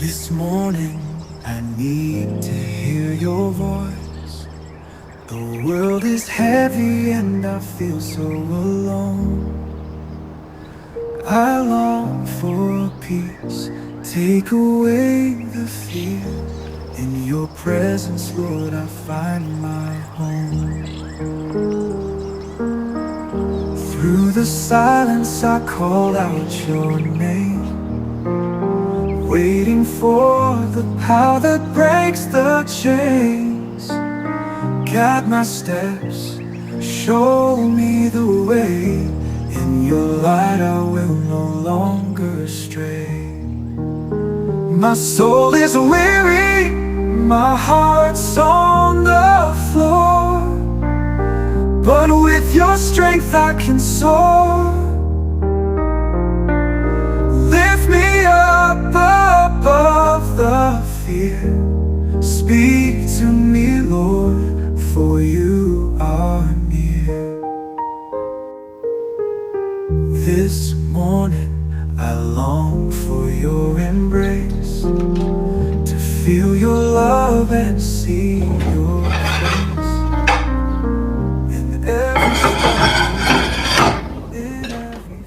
This morning I need to hear your voice. The world is heavy and I feel so alone. I long for peace, take away the fear. In your presence, Lord, I find my home. Through the silence I call out your name, waiting for the power that breaks the chains. Guide my steps, show me the way. In your light I will no longer stray. My soul is weary, my heart's on the floor, but with your strength I can soar. Lift me up above the fear. Speak to me, Lord, for you are near. This morning I long for your embrace, to feel your love and see your face. In every struggle, in every